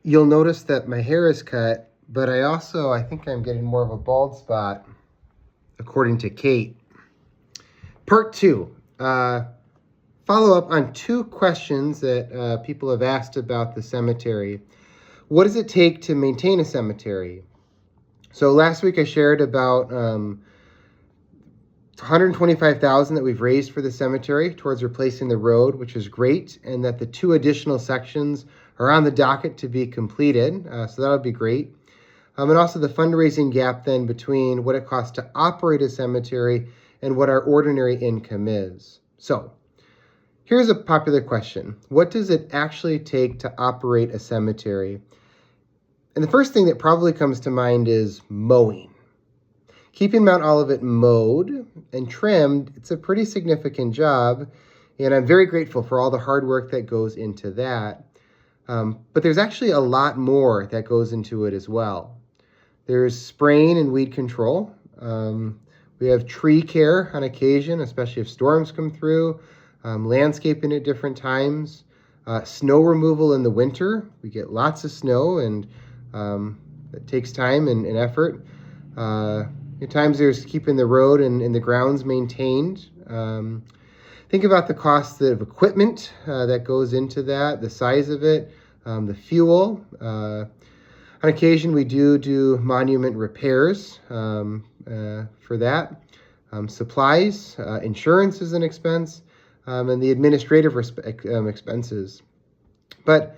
You'll notice that my hair is cut, but I think I'm getting more of a bald spot, according to Kate. Part 2. Follow up on 2 questions that people have asked about the cemetery. What does it take to maintain a cemetery? So last week I shared about $125,000 that we've raised for the cemetery towards replacing the road, which is great, and that the 2 additional sections are on the docket to be completed, so that'll be great. And also the fundraising gap then between what it costs to operate a cemetery and what our ordinary income is. So here's a popular question. What does it actually take to operate a cemetery? And the first thing that probably comes to mind is mowing. Keeping Mount Olivet mowed and trimmed, it's a pretty significant job, and I'm very grateful for all the hard work that goes into that. But there's actually a lot more that goes into it as well. There's spraying and weed control. We have tree care on occasion, especially if storms come through, landscaping at different times, snow removal in the winter. We get lots of snow, and it takes time and effort. At times there's keeping the road and the grounds maintained. Think about the cost of equipment that goes into that, the size of it, the fuel. On occasion, we do monument repairs for that. Supplies, insurance is an expense, and the administrative expenses. But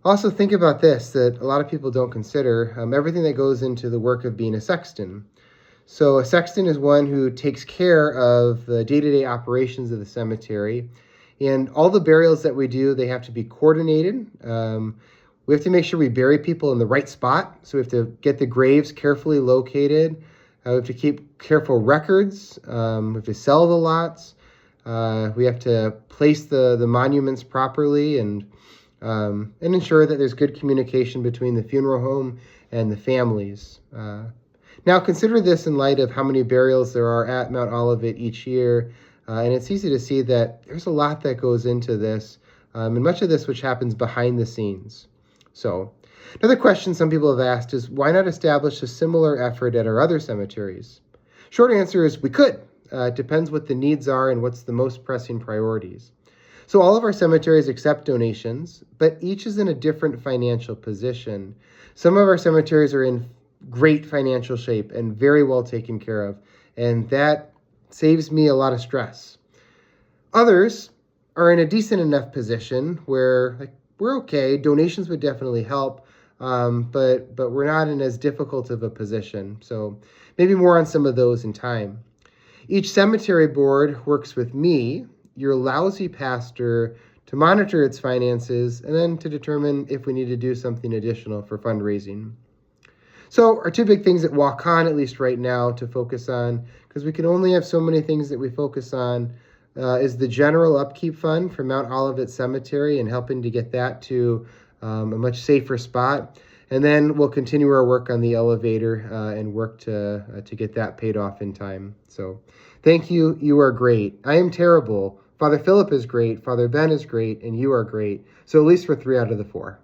also think about this, that a lot of people don't consider, everything that goes into the work of being a sexton. So a sexton is one who takes care of the day-to-day operations of the cemetery. And all the burials that we do, they have to be coordinated. We have to make sure we bury people in the right spot. So we have to get the graves carefully located. We have to keep careful records. We have to sell the lots. We have to place the monuments properly and ensure that there's good communication between the funeral home and the families. Now consider this in light of how many burials there are at Mount Olivet each year, and it's easy to see that there's a lot that goes into this, and much of this which happens behind the scenes. So, another question some people have asked is, why not establish a similar effort at our other cemeteries? Short answer is we could. It depends what the needs are and what's the most pressing priorities. So all of our cemeteries accept donations, but each is in a different financial position. Some of our cemeteries are in great financial shape and very well taken care of, and that saves me a lot of stress. Others are in a decent enough position where we're okay. Donations would definitely help, but we're not in as difficult of a position. So maybe more on some of those in time. Each cemetery board works with me, your lousy pastor, to monitor its finances and then to determine if we need to do something additional for fundraising. So our 2 big things that walk on, at least right now, to focus on, because we can only have so many things that we focus on, is the general upkeep fund for Mount Olivet Cemetery and helping to get that to a much safer spot. And then we'll continue our work on the elevator and work to get that paid off in time. So thank you. You are great. I am terrible. Father Philip is great. Father Ben is great. And you are great. So at least we're 3 out of the 4.